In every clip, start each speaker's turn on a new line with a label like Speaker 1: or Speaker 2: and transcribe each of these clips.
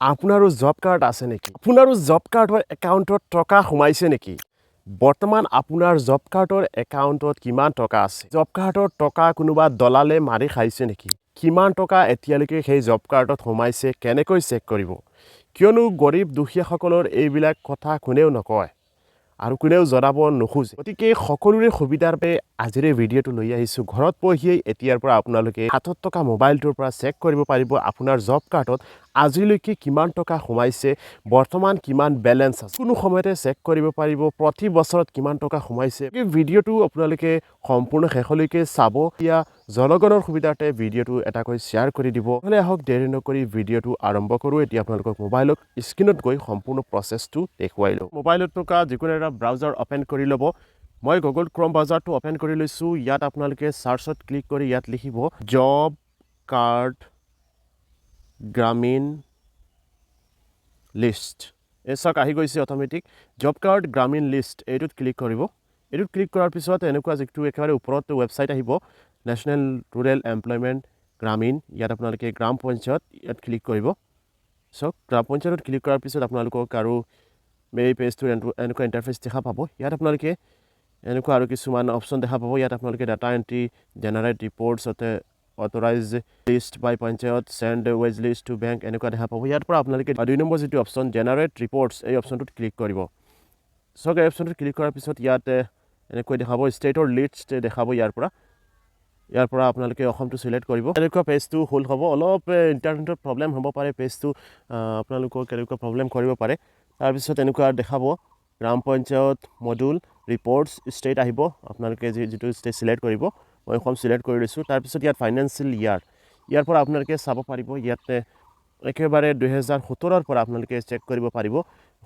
Speaker 1: আপোনাৰো job card আছে নেকি? আপোনাৰো জব কাৰ্ডৰ একাউণ্টত টকা সোমাইছে নেকি? বৰ্তমান আপোনাৰ জব কাৰ্ডৰ একাউণ্টত কিমান টকা আছে? জব কাৰ্ডৰ টকা কোনোবা দলালে মাৰি খাইছে নেকি? কিমান টকা এতিয়ালৈকে সেই জব কাৰ্ডত সোমাইছে কেনেকৈ চেক কৰিব? কিয়নো গৰীব দুখীয়াসকলৰ এইবিলাক কথা কোনেও নকয় আৰু কোনেও জনাব নোখোজে। গতিকে সকলোৰে সুবিধাৰ বাবে আজিৰ এই ভিডিঅ'টো লৈ আহিছোঁ। ঘৰত বহিয়েই এতিয়াৰ পৰা আপোনালোকে হাতত থকা মোবাইলটোৰ পৰা চেক কৰিব পাৰিব আপোনাৰ জব কাৰ্ডত আজিলৈকে কিমান টকা সোমাইছে, বৰ্তমান কিমান বেলেঞ্চ আছে, কোনো সময়তে চেক কৰিব পাৰিব প্ৰতি বছৰত কিমান টকা সোমাইছে। এই ভিডিঅ'টো আপোনালোকে সম্পূৰ্ণ শেষলৈকে চাব। এতিয়া জনগণৰ সুবিধাৰ্থে ভিডিঅ'টো এটাকৈ শ্বেয়াৰ কৰি দিব। নহ'লে আহক দেৰি নকৰি ভিডিঅ'টো আৰম্ভ কৰোঁ। এতিয়া আপোনালোকক মোবাইলত স্ক্ৰীণত গৈ সম্পূৰ্ণ প্ৰচেছটো দেখুৱাই লওঁ। মোবাইলত থকা যিকোনো এটা ব্ৰাউজাৰ অ'পেন কৰি ল'ব। মই গুগল ক্ৰম ব্ৰাউজাৰটো অ'পেন কৰি লৈছোঁ। ইয়াত আপোনালোকে চাৰ্চত ক্লিক কৰি ইয়াত লিখিব জব কাৰ্ড গ্ৰামীণ লিষ্ট। এই চাওক আহি গৈছে অট'মেটিক জব কাৰ্ড গ্ৰামীণ লিষ্ট। এইটোত ক্লিক কৰিব। এইটোত ক্লিক কৰাৰ পিছত এনেকুৱা যিটো একেবাৰে ওপৰত ৱেবছাইট আহিব নেশ্যনেল ৰুৰেল এমপ্লয়মেণ্ট গ্ৰামীণ। ইয়াত আপোনালোকে গ্ৰাম পঞ্চায়ত ইয়াত ক্লিক কৰিব। চাওক গ্ৰাম পঞ্চায়তত ক্লিক কৰাৰ পিছত আপোনালোকক আৰু এই পেজটোৰ এনেকুৱা ইণ্টাৰফেচ দেখা পাব। ইয়াত আপোনালোকে এনেকুৱা আৰু কিছুমান অপশ্যন দেখা পাব। ইয়াত আপোনালোকে data entry, generate reports, authorize list by panchayat, send wage list to bank এনেকুৱা দেখা পাব। ইয়াৰ পৰা আপোনালোকে 2 নম্বৰ যিটো অপশ্যন জেনাৰেট ৰিপৰ্টছ এই অপশ্যনটোত ক্লিক কৰিব। চাওক এই অপশ্যনটোত ক্লিক কৰাৰ পিছত ইয়াত এনেকৈ দেখাব ষ্টেটৰ লিষ্ট দেখাব। ইয়াৰ পৰা আপোনালোকে অসমটো ছিলেক্ট কৰিব। এনেকুৱা পেজটো হ'ল হ'ব। অলপ ইণ্টাৰনেটৰ প্ৰব্লেম হ'ব পাৰে, পেজটো আপোনালোকৰ কেনেকুৱা প্ৰব্লেম কৰিব পাৰে। তাৰপিছত এনেকুৱা দেখাব গ্ৰাম পঞ্চায়ত মডুল ৰিপৰ্টছ ষ্টেট আহিব। আপোনালোকে যিটো ষ্টেট ছিলেক্ট কৰিব, মই অসম ছিলেক্ট কৰি লৈছোঁ। তাৰপিছত ইয়াত ফাইনেন্সিয়েল ইয়াৰ পৰা আপোনালোকে চাব পাৰিব। ইয়াত একেবাৰে 2017ৰ পৰা আপোনালোকে চেক কৰিব পাৰিব।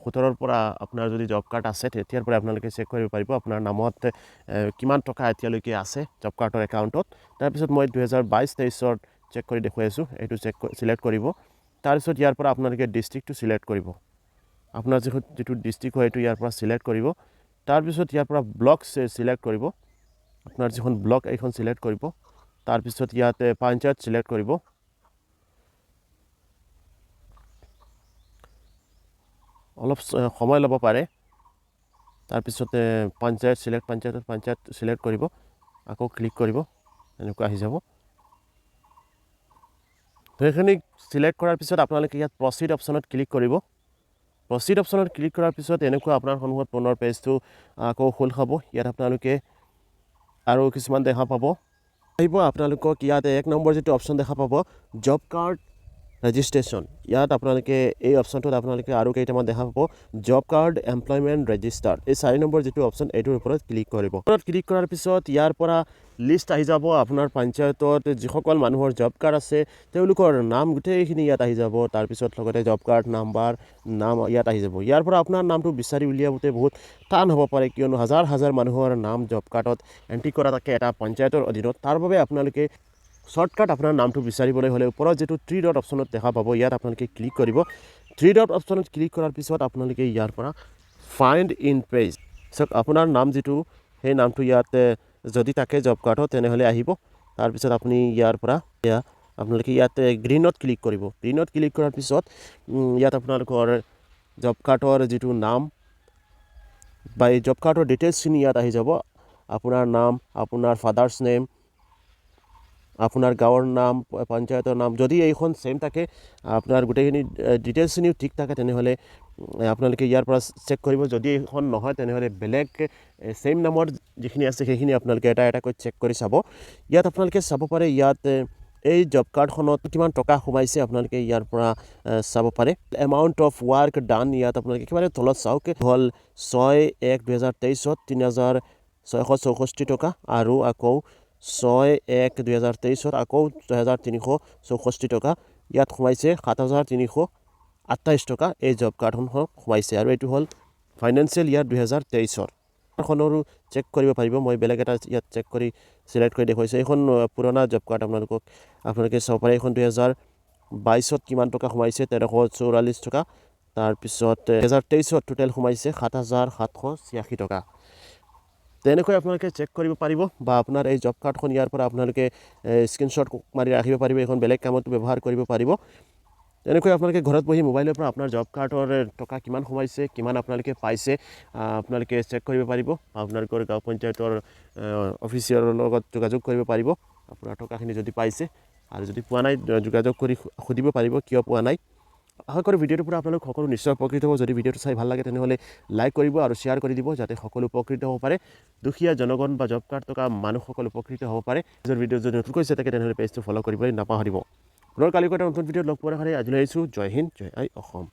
Speaker 1: 17ৰ পৰা আপোনাৰ যদি জব কাৰ্ড আছে তেতিয়াৰ পৰা আপোনালোকে চেক কৰিব পাৰিব আপোনাৰ নামত কিমান টকা এতিয়ালৈকে আছে জব কাৰ্ডৰ একাউণ্টত। তাৰপিছত মই 2022-23ত চেক কৰি দেখুৱাই আছোঁ। এইটো ছিলেক্ট কৰিব। তাৰপিছত ইয়াৰ পৰা আপোনালোকে ডিষ্ট্ৰিক্টটো ছিলেক্ট কৰিব। আপোনাৰ যিটো ডিষ্ট্ৰিক্ট হয় এইটো ইয়াৰ পৰা ছিলেক্ট কৰিব। তাৰপিছত ইয়াৰ পৰা ব্লক ছিলেক্ট কৰিব। আপোনাৰ যিখন ব্লক এইখন ছিলেক্ট কৰিব। তাৰপিছত ইয়াতে পঞ্চায়ত ছিলেক্ট কৰিব। অলপ সময় ল'ব পাৰে। তাৰপিছতে পঞ্চায়ত ছিলেক্ট কৰিব। আকৌ ক্লিক কৰিব। এনেকুৱা আহি যাব। সেইখিনি ছিলেক্ট কৰাৰ পিছত আপোনালোকে ইয়াত প্ৰচিড অপশ্যনত ক্লিক কৰিব। প্ৰচিড অপশ্যনত ক্লিক কৰাৰ পিছত এনেকুৱা আপোনাৰ সন্মুখত পুনৰ পেজটো আকৌ খোল খাব। ইয়াত আপোনালোকে আৰু কিছুমান দেখা পাব। আহিব আপোনালোকক ইয়াত 1 নম্বৰ যিটো অপশ্যন দেখা পাব জব কাৰ্ড ৰেজিষ্ট্ৰেশ্যন। ইয়াত আপোনালোকে এই অপশ্যনটোত আপোনালোকে আৰু কেইটামান দেখা পাব জব কাৰ্ড এমপ্লয়মেণ্ট ৰেজিষ্টাৰ। এই 4 নম্বৰ যিটো অপশ্যন এইটোৰ ওপৰত ক্লিক কৰিব। ওপৰত ক্লিক কৰাৰ পিছত ইয়াৰ পৰা লিষ্ট আহি যাব আপোনাৰ পঞ্চায়তত যিসকল মানুহৰ জব কাৰ্ড আছে তেওঁলোকৰ নাম গোটেইখিনি ইয়াত আহি যাব। তাৰপিছত লগতে জব কাৰ্ড নাম ইয়াত আহি যাব। ইয়াৰ পৰা আপোনাৰ নামটো বিচাৰি উলিয়াওঁতে বহুত টান হ'ব পাৰে, কিয়নো হাজাৰ হাজাৰ মানুহৰ নাম জব কাৰ্ডত এণ্ট্ৰি কৰা থাকে এটা পঞ্চায়তৰ অধীনত। তাৰ বাবে আপোনালোকে শ্বৰ্টকাট আপোনাৰ নামটো বিচাৰিবলৈ হ'লে ওপৰত যিটো 3 ডট অপশ্যনত দেখা পাব ইয়াত আপোনালোকে ক্লিক কৰিব। 3 ডট অপশ্যনত ক্লিক কৰাৰ পিছত আপোনালোকে ইয়াৰ পৰা ফাইণ্ড ইন পেজ। চাওক আপোনাৰ নাম যিটো সেই নামটো ইয়াত যদি থাকে জব কাৰ্ডত তেনেহ'লে আহিব। তাৰপিছত আপুনি ইয়াৰ পৰা আপোনালোকে ইয়াত গ্ৰীণত ক্লিক কৰিব। গ্ৰীণত ক্লিক কৰাৰ পিছত ইয়াত আপোনালোকৰ জব কাৰ্ডৰ যিটো নাম বা এই জব কাৰ্ডৰ ডিটেইলছখিনি ইয়াত আহি যাব। আপোনাৰ নাম, আপোনাৰ ফাদাৰ্ছ নেম, আপোনাৰ গাঁৱৰ নাম, পঞ্চায়তৰ নাম। যদি এইখন ছেইম থাকে আপোনাৰ গোটেইখিনি ডিটেইলছখিনিও ঠিক থাকে তেনেহ'লে আপোনালোকে ইয়াৰ পৰা চেক কৰিব। যদি এইখন নহয় তেনেহ'লে বেলেগ ছেইম নামৰ যিখিনি আছে সেইখিনি আপোনালোকে এটা এটাকৈ চেক কৰি চাব। ইয়াত আপোনালোকে চাব পাৰে ইয়াত এই জব কাৰ্ডখনত কিমান টকা সোমাইছে আপোনালোকে ইয়াৰ পৰা চাব পাৰে। এমাউণ্ট অফ ৱাৰ্ক ডান ইয়াত আপোনালোকে একেবাৰে তলত চাওক হ'ল 6/1/2023ত 3664 টকা আৰু আকৌ 6/1/2023ত আকৌ 6364 টকা। ইয়াত সোমাইছে 7328 টকা এই জব কাৰ্ডখন সোমাইছে। আৰু এইটো হ'ল ফাইনেন্সিয়েল ইয়াৰ 2023ৰ। খনৰো চেক কৰিব পাৰিব। মই বেলেগ এটা ইয়াত চেক কৰি ছিলেক্ট কৰি দেখুৱাইছোঁ। এইখন পুৰণা জব কাৰ্ড আপোনালোকে চাব পাৰে। এইখন 2022ত কিমান টকা সোমাইছে 1344 টকা। তাৰপিছত 2023ত টোটেল সোমাইছে 7786 টকা। তেনেকৈ আপোনালোকে চেক কৰিব পাৰিব বা আপোনাৰ এই জব কাৰ্ডখন ইয়াৰ পৰা আপোনালোকে স্ক্ৰীনশ্বট মাৰি ৰাখিব পাৰিব। এইখন বেলেগ কামত ব্যৱহাৰ কৰিব পাৰিব। তেনেকৈ আপোনালোকে ঘৰত বহি মোবাইলৰ পৰা আপোনাৰ জব কাৰ্ডৰ টকা কিমান সোমাইছে কিমান আপোনালোকে পাইছে আপোনালোকে চেক কৰিব পাৰিব আপোনালোকৰ গাঁও পঞ্চায়তৰ অফিচিয়ালৰ লগত যোগাযোগ কৰিব পাৰিব আপোনাৰ টকাখিনি যদি পাইছে আৰু যদি পোৱা নাই যোগাযোগ কৰি সুধিব পাৰিব কিয় পোৱা নাই আশা কৰোঁ ভিডিঅ'টোৰ পৰা আপোনালোক সকলো নিশ্চয় উপকৃত হ'ব যদি ভিডিঅ'টো চাই ভাল লাগে তেনেহ'লে লাইক কৰিব আৰু শ্বেয়াৰ কৰি দিব যাতে সকলো উপকৃত হ'ব পাৰে দুখীয়া জনগণ বা জব কাৰ্ড থকা মানুহসকল উপকৃত হ'ব পাৰে নিজৰ ভিডিঅ' যদি নতুন কৰিছে থাকে তেনেহ'লে পেজটো ফ'ল' কৰিবলৈ নাপাহৰিব পুনৰ কালিকৈ এটা নতুন ভিডিঅ'ত লগ পোৱাৰ কাৰণে আজিলৈ আহিছোঁ জয় হিন্দ জয় আই অসম